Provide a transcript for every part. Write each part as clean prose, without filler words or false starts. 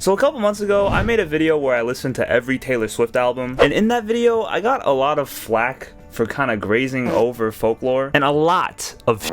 So a couple months ago, I made a video where I listened to every Taylor Swift album, and in that video, I got a lot of flack for kind of grazing over Folklore, and a lot of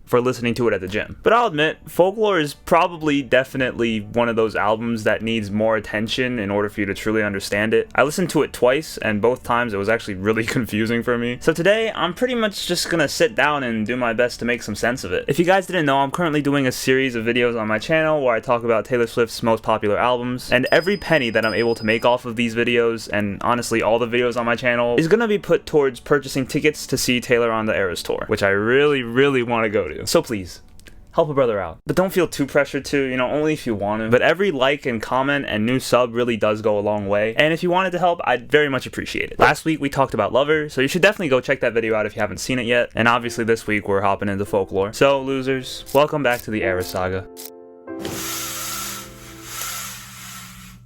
for listening to it at the gym. But I'll admit, Folklore is probably definitely one of those albums that needs more attention in order for you to truly understand it. I listened to it twice, and both times it was actually really confusing for me. So today, I'm pretty much just gonna sit down and do my best to make some sense of it. If you guys didn't know, I'm currently doing a series of videos on my channel where I talk about Taylor Swift's most popular albums, and every penny that I'm able to make off of these videos, and honestly all the videos on my channel, is gonna be put towards purchasing tickets to see Taylor on the Eras Tour, which I really want to go to. So please, help a brother out. But don't feel too pressured to, only if you want to. But every like and comment and new sub really does go a long way. And if you wanted to help, I'd very much appreciate it. Last week we talked about Lover, so you should definitely go check that video out if you haven't seen it yet. And obviously this week we're hopping into Folklore. So losers, welcome back to the Eras saga.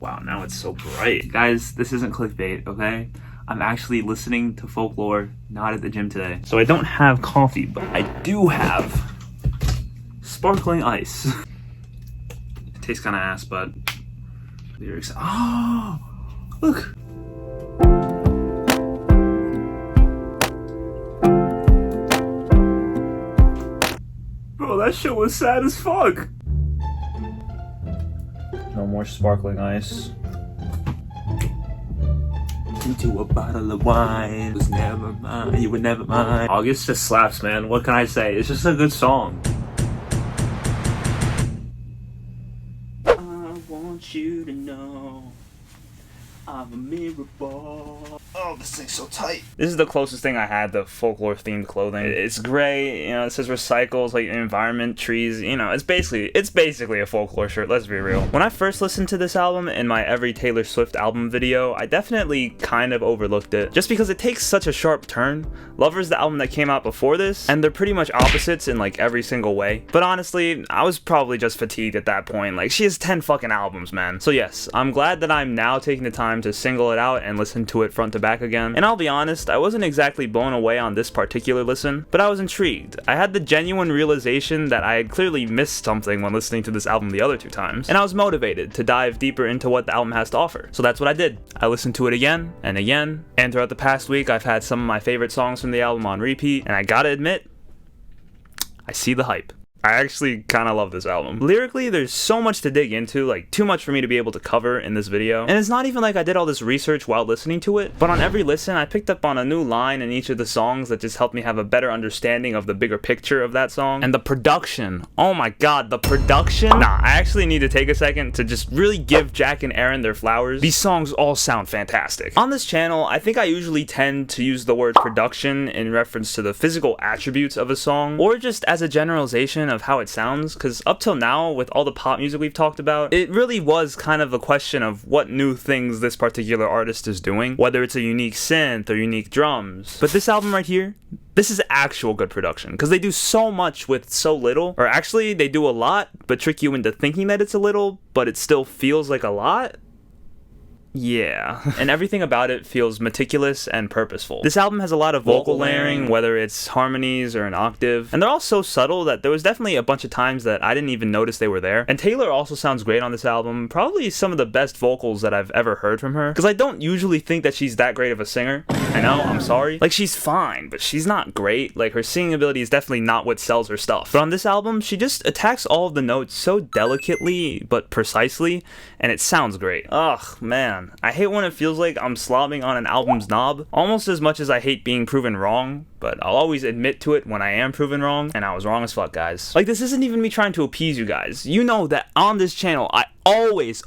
Wow, now it's so bright. Guys, this isn't clickbait, okay? I'm actually listening to Folklore, not at the gym today. So I don't have coffee, but I do have sparkling ice. It tastes kind of ass, but lyrics. Oh, look. Bro, that shit was sad as fuck. No more sparkling ice. Into a bottle of wine. It was never mine. You were never mine. August just slaps, man. What can I say? It's just a good song. I want you to know I'm a mirror ball. Oh, this thing's so tight. This is the closest thing I had to Folklore themed clothing. It's gray, it says recycles, like environment, trees, it's basically a Folklore shirt, let's be real. When I first listened to this album in my every Taylor Swift album video, I definitely kind of overlooked it, just because it takes such a sharp turn. Lover's the album that came out before this, and they're pretty much opposites in like every single way. But honestly, I was probably just fatigued at that point. Like, she has 10 fucking albums, man. So yes, I'm glad that I'm now taking the time to single it out and listen to it front to back again. And I'll be honest, I wasn't exactly blown away on this particular listen, but I was intrigued. I had the genuine realization that I had clearly missed something when listening to this album the other two times, and I was motivated to dive deeper into what the album has to offer. So that's what I did. I listened to it again and again, and throughout the past week I've had some of my favorite songs from the album on repeat, and I gotta admit, I see the hype. I actually kind of love this album. Lyrically, there's so much to dig into, like too much for me to be able to cover in this video. And it's not even like I did all this research while listening to it, but on every listen, I picked up on a new line in each of the songs that just helped me have a better understanding of the bigger picture of that song. And the production, oh my god, the production. Nah, I actually need to take a second to just really give Jack and Aaron their flowers. These songs all sound fantastic. On this channel, I think I usually tend to use the word production in reference to the physical attributes of a song, or just as a generalization of how it sounds, because up till now, with all the pop music we've talked about, it really was kind of a question of what new things this particular artist is doing, whether it's a unique synth or unique drums. But this album right here, this is actual good production, because they do so much with so little, or actually they do a lot, but trick you into thinking that it's a little, but it still feels like a lot. Yeah, and everything about it feels meticulous and purposeful. This album has a lot of vocal layering, whether it's harmonies or an octave, and they're all so subtle that there was definitely a bunch of times that I didn't even notice they were there. And Taylor also sounds great on this album, probably some of the best vocals that I've ever heard from her, because I don't usually think that she's that great of a singer. I know, I'm sorry. Like, she's fine, but she's not great. Like, her singing ability is definitely not what sells her stuff. But on this album, she just attacks all of the notes so delicately, but precisely, and it sounds great. Ugh, man. I hate when it feels like I'm slobbing on an album's knob, almost as much as I hate being proven wrong, but I'll always admit to it when I am proven wrong, and I was wrong as fuck, guys. Like, this isn't even me trying to appease you guys. You know that on this channel, I always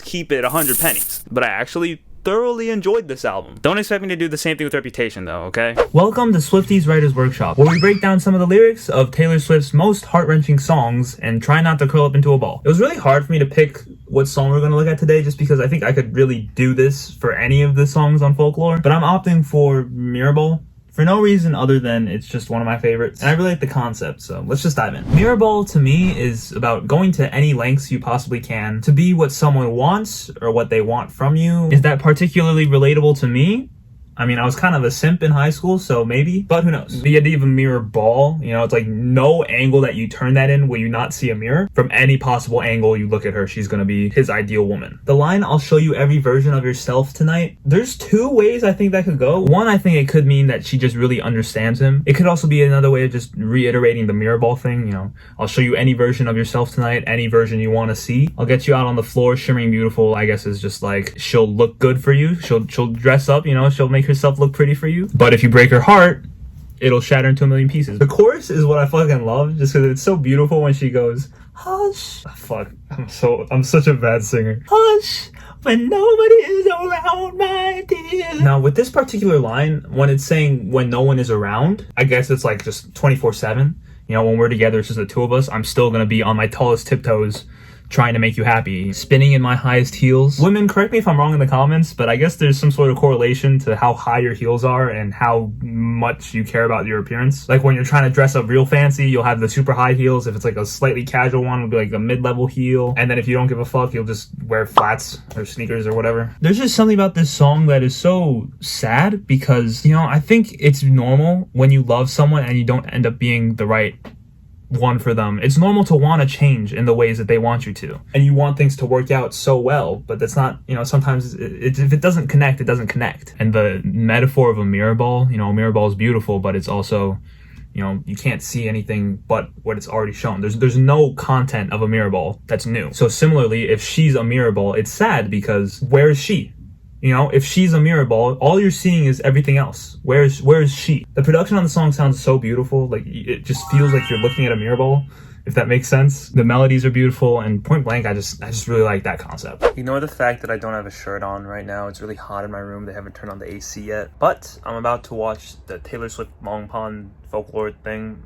keep it 100 pennies, but I actually thoroughly enjoyed this album. Don't expect me to do the same thing with Reputation though, okay? Welcome to Swifties Writers Workshop, where we break down some of the lyrics of Taylor Swift's most heart-wrenching songs and try not to curl up into a ball. It was really hard for me to pick what song we're going to look at today, just because I think I could really do this for any of the songs on Folklore, but I'm opting for Mirrorball. For no reason other than it's just one of my favorites, and I really like the concept, so let's just dive in. Mirrorball to me is about going to any lengths you possibly can to be what someone wants or what they want from you. Is that particularly relatable to me? I mean, I was kind of a simp in high school, so maybe, but who knows? The idea of a mirror ball, you know, it's like no angle that you turn that in will you not see a mirror. From any possible angle you look at her, she's gonna be his ideal woman. The line, "I'll show you every version of yourself tonight," there's two ways I think that could go. One, I think it could mean that she just really understands him. It could also be another way of just reiterating the mirror ball thing, you know, "I'll show you any version of yourself tonight, any version you want to see. I'll get you out on the floor shimmering beautiful," I guess is just like, she'll look good for you. She'll dress up, you know, she'll make herself look pretty for you. But if you break her heart, it'll shatter into a million pieces. The chorus is what I fucking love, just because it's so beautiful when she goes, "Hush." Oh, fuck, I'm such a bad singer. "Hush, when nobody is around, my dear." Now, with this particular line, when it's saying when no one is around, I guess it's like just 24/7. You know, when we're together, it's just the two of us. I'm still gonna be on my tallest tiptoes trying to make you happy, spinning in my highest heels. Women, correct me if I'm wrong in the comments, but I guess there's some sort of correlation to how high your heels are and how much you care about your appearance. Like when you're trying to dress up real fancy, you'll have the super high heels. If it's like a slightly casual one, it'll be like a mid-level heel. And then if you don't give a fuck, you'll just wear flats or sneakers or whatever. There's just something about this song that is so sad because, you know, I think it's normal when you love someone and you don't end up being the right one for them. It's normal to want to change in the ways that they want you to, and you want things to work out so well, but that's not, you know, sometimes if it doesn't connect, it doesn't connect. And the metaphor of a mirror ball, you know, a mirror ball is beautiful, but it's also, you know, you can't see anything but what it's already shown. There's no content of a mirror ball that's new. So similarly, if she's a mirror ball, it's sad because where is she? You know, if she's a mirror ball, all you're seeing is everything else. Where is she? The production on the song sounds so beautiful. Like, it just feels like you're looking at a mirror ball, if that makes sense. The melodies are beautiful, and point blank, I just really like that concept. Ignore the fact that I don't have a shirt on right now. It's really hot in my room. They haven't turned on the AC yet. But I'm about to watch the Taylor Swift Long Pond folklore thing.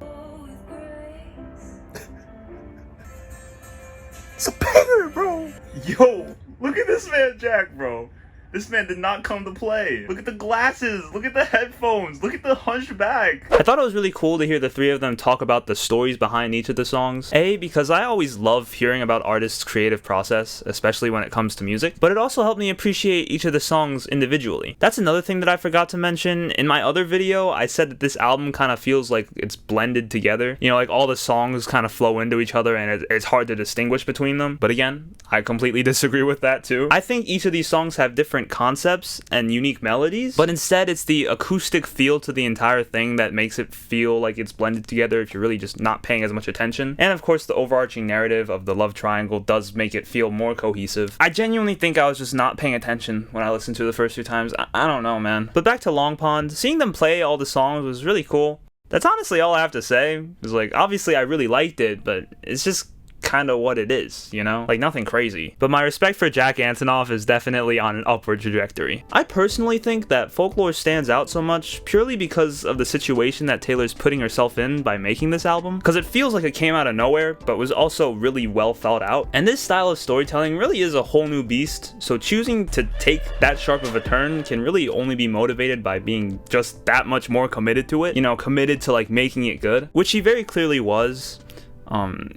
It's a banger, bro! Yo, look at this man Jack, bro. This man did not come to play. Look at the glasses. Look at the headphones. Look at the hunchback. I thought it was really cool to hear the three of them talk about the stories behind each of the songs. A, because I always love hearing about artists' creative process, especially when it comes to music, but it also helped me appreciate each of the songs individually. That's another thing that I forgot to mention. In my other video, I said that this album kind of feels like it's blended together. You know, like all the songs kind of flow into each other and it's hard to distinguish between them. But again, I completely disagree with that too. I think each of these songs have different concepts and unique melodies, but instead it's the acoustic feel to the entire thing that makes it feel like it's blended together if you're really just not paying as much attention. And of course the overarching narrative of the love triangle does make it feel more cohesive. I genuinely think I was just not paying attention when I listened to it the first few times. I don't know, man. But back to Long Pond, seeing them play all the songs was really cool. That's honestly all I have to say. It's like, obviously I really liked it, but it's just kind of what it is, you know? Like, nothing crazy. But my respect for Jack Antonoff is definitely on an upward trajectory. I personally think that Folklore stands out so much purely because of the situation that Taylor's putting herself in by making this album, because it feels like it came out of nowhere, but was also really well thought out. And this style of storytelling really is a whole new beast, so choosing to take that sharp of a turn can really only be motivated by being just that much more committed to it, you know, committed to like making it good, which he very clearly was.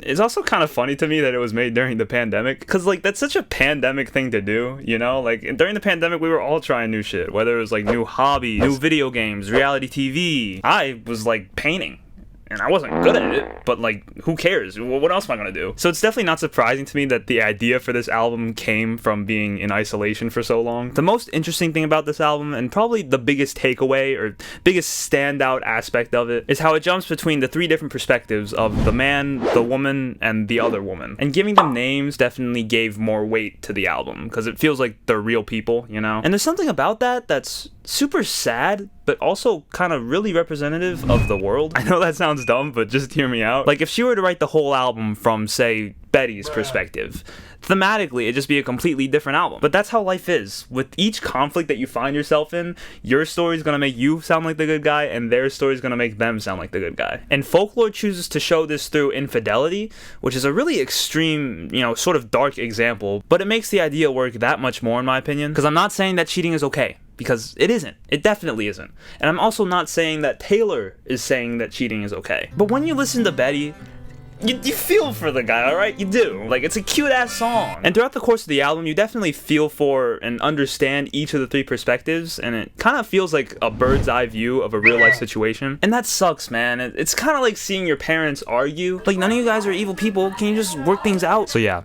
It's also kind of funny to me that it was made during the pandemic, because like that's such a pandemic thing to do, you know? Like during the pandemic we were all trying new shit, whether it was like new hobbies, new video games, reality TV. I was like painting, and I wasn't good at it, but like, who cares? What else am I gonna do? So it's definitely not surprising to me that the idea for this album came from being in isolation for so long. The most interesting thing about this album, and probably the biggest takeaway or biggest standout aspect of it, is how it jumps between the three different perspectives of the man, the woman, and the other woman. And giving them names definitely gave more weight to the album, because it feels like they're real people, you know? And there's something about that that's super sad, but also kind of really representative of the world. I know that sounds dumb, but just hear me out. Like, if she were to write the whole album from, say, Betty's perspective, thematically it'd just be a completely different album. But that's how life is. With each conflict that you find yourself in, your story's gonna make you sound like the good guy, and their story's gonna make them sound like the good guy. And Folklore chooses to show this through infidelity, which is a really extreme, you know, sort of dark example, but it makes the idea work that much more in my opinion, because I'm not saying that cheating is okay, because it isn't. It definitely isn't. And I'm also not saying that Taylor is saying that cheating is okay. But when you listen to Betty, you feel for the guy, alright? You do. Like, it's a cute-ass song. And throughout the course of the album, you definitely feel for and understand each of the three perspectives, and it kind of feels like a bird's eye view of a real-life situation. And that sucks, man. It's kind of like seeing your parents argue. Like, none of you guys are evil people. Can you just work things out? So yeah,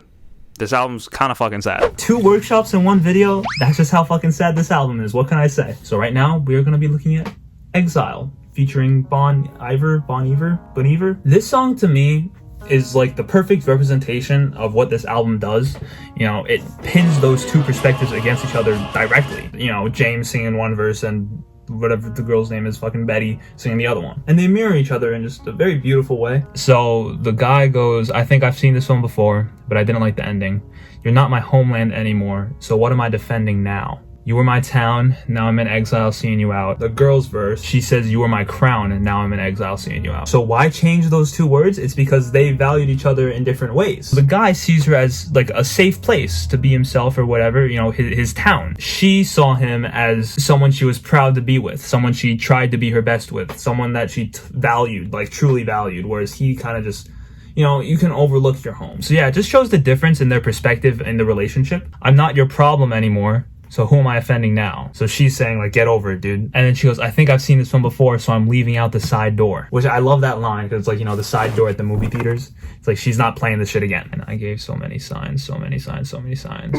this album's kind of fucking sad. 2 workshops in 1 video? That's just how fucking sad this album is. What can I say? So right now, we are going to be looking at Exile, featuring Bon Iver. This song to me is like the perfect representation of what this album does. You know, it pins those 2 perspectives against each other directly. You know, James singing one verse and whatever the girl's name is, fucking Betty, singing the other one. And they mirror each other in just a very beautiful way. So the guy goes, I think I've seen this one before, but I didn't like the ending. You're not my homeland anymore, so what am I defending now? You were my town, now I'm in exile seeing you out. The girl's verse, she says you were my crown, and now I'm in exile seeing you out. So why change those 2 words? It's because they valued each other in different ways. The guy sees her as like a safe place to be himself or whatever, you know, his town. She saw him as someone she was proud to be with, someone she tried to be her best with, someone that she valued, like truly valued, whereas he kind of just, you know, you can overlook your home. So yeah, it just shows the difference in their perspective in the relationship. I'm not your problem anymore, so who am I offending now? So she's saying, like, get over it, dude. And then she goes, I think I've seen this one before, so I'm leaving out the side door. Which I love that line, because it's like, you know, the side door at the movie theaters. It's like, she's not playing this shit again. And I gave so many signs, so many signs, so many signs.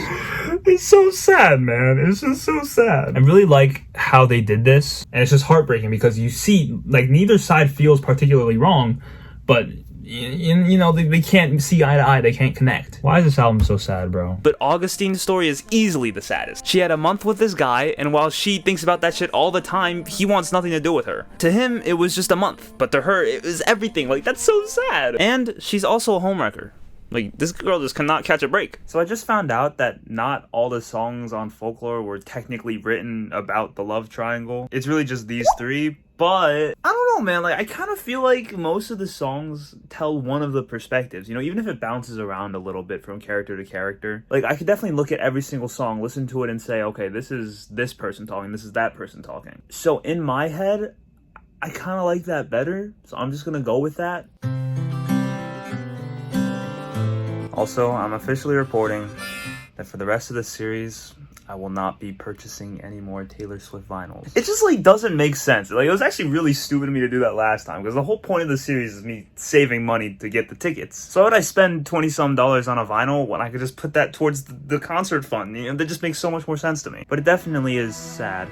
It's so sad, man. It's just so sad. I really like how they did this. And it's just heartbreaking, because you see, like, neither side feels particularly wrong, but you know, they can't see eye to eye, they can't connect. Why is this album so sad, bro? But Augustine's story is easily the saddest. She had a month with this guy, and while she thinks about that shit all the time, he wants nothing to do with her. To him, it was just a month, but to her, it was everything. Like, that's so sad. And she's also a homewrecker. Like, this girl just cannot catch a break. So I just found out that not all the songs on Folklore were technically written about the love triangle. It's really just these 3. But I don't know, man. Like, I kind of feel like most of the songs tell one of the perspectives, you know, even if it bounces around a little bit from character to character. Like, I could definitely look at every single song, listen to it, and say, okay, this is this person talking, this is that person talking. So in my head, I kind of like that better. So I'm just gonna go with that. Also, I'm officially reporting that for the rest of the series, I will not be purchasing any more Taylor Swift vinyls. It just, like, doesn't make sense. Like, it was actually really stupid of me to do that last time, because the whole point of the series is me saving money to get the tickets. So why would I spend $20-some on a vinyl when I could just put that towards the concert fund? You know, that just makes so much more sense to me. But it definitely is sad.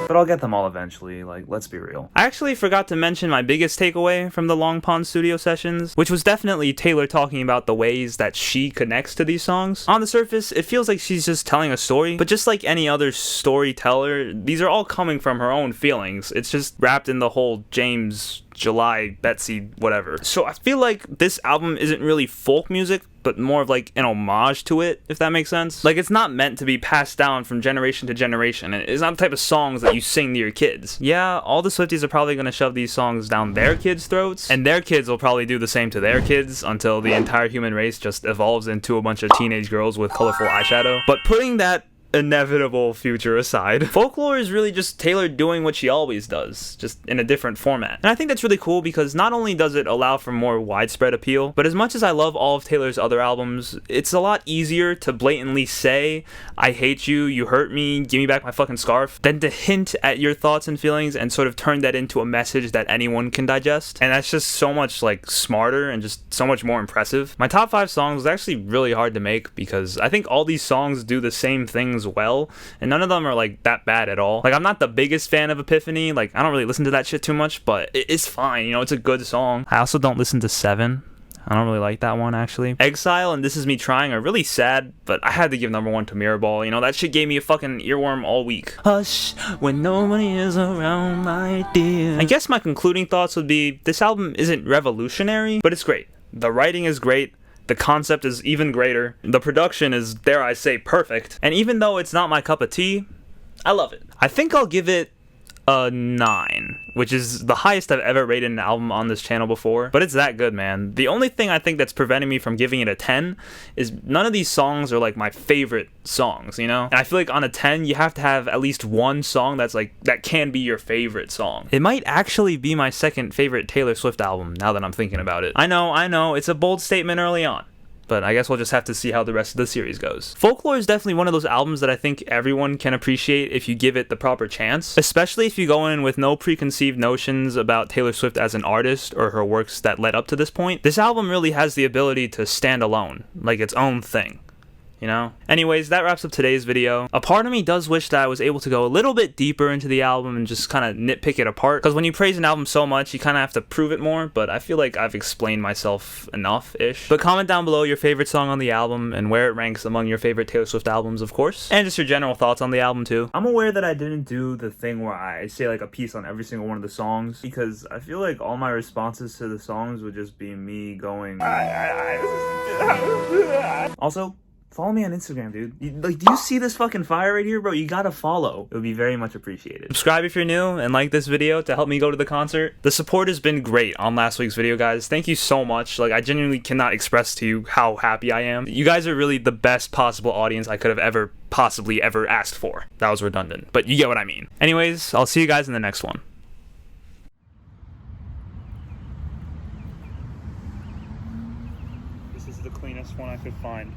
But I'll get them all eventually, like, let's be real. I actually forgot to mention my biggest takeaway from the Long Pond studio sessions, which was definitely Taylor talking about the ways that she connects to these songs. On the surface, it feels like she's just telling a story, but just like any other storyteller, these are all coming from her own feelings. It's just wrapped in the whole James, July, Betsy, whatever. So I feel like this album isn't really folk music, but more of like an homage to it, if that makes sense. Like, it's not meant to be passed down from generation to generation, and it's not the type of songs that you sing to your kids. Yeah, all the Swifties are probably gonna shove these songs down their kids' throats, and their kids will probably do the same to their kids until the entire human race just evolves into a bunch of teenage girls with colorful eyeshadow. But putting that inevitable future aside, Folklore is really just Taylor doing what she always does, just in a different format. And I think that's really cool, because not only does it allow for more widespread appeal, but as much as I love all of Taylor's other albums, it's a lot easier to blatantly say, I hate you, you hurt me, give me back my fucking scarf, than to hint at your thoughts and feelings and sort of turn that into a message that anyone can digest. And that's just so much, like, smarter and just so much more impressive. My top 5 songs is actually really hard to make, because I think all these songs do the same things well, and none of them are like that bad at all. Like, I'm not the biggest fan of Epiphany, like, I don't really listen to that shit too much, but it's fine, you know, it's a good song. I also don't listen to 7. I don't really like that one, actually. Exile and This Is Me Trying are really sad, but I had to give number 1 to Mirrorball. You know, that shit gave me a fucking earworm all week. Hush, when nobody is around, my dear. I guess my concluding thoughts would be, this album isn't revolutionary, but it's great. The writing is great. The concept is even greater. The production is, dare I say, perfect. And even though it's not my cup of tea, I love it. I think I'll give it a 9, which is the highest I've ever rated an album on this channel before, but it's that good, man. The only thing I think that's preventing me from giving it a 10 is none of these songs are like my favorite songs, you know? And I feel like on a 10, you have to have at least one song that's like, that can be your favorite song. It might actually be my second favorite Taylor Swift album, now that I'm thinking about it. I know, it's a bold statement early on, but I guess we'll just have to see how the rest of the series goes. Folklore is definitely one of those albums that I think everyone can appreciate if you give it the proper chance, especially if you go in with no preconceived notions about Taylor Swift as an artist or her works that led up to this point. This album really has the ability to stand alone, like its own thing. You know? Anyways, that wraps up today's video. A part of me does wish that I was able to go a little bit deeper into the album and just kind of nitpick it apart, because when you praise an album so much, you kind of have to prove it more, but I feel like I've explained myself enough-ish. But comment down below your favorite song on the album and where it ranks among your favorite Taylor Swift albums, of course, and just your general thoughts on the album too. I'm aware that I didn't do the thing where I say like a piece on every single one of the songs, because I feel like all my responses to the songs would just be me going Also, follow me on Instagram, dude. Do you see this fucking fire right here, bro? You gotta follow. It would be very much appreciated. Subscribe if you're new and like this video to help me go to the concert. The support has been great on last week's video, guys. Thank you so much. Like, I genuinely cannot express to you how happy I am. You guys are really the best possible audience I could have possibly ever asked for. That was redundant, but you get what I mean. Anyways, I'll see you guys in the next one. This is the cleanest one I could find.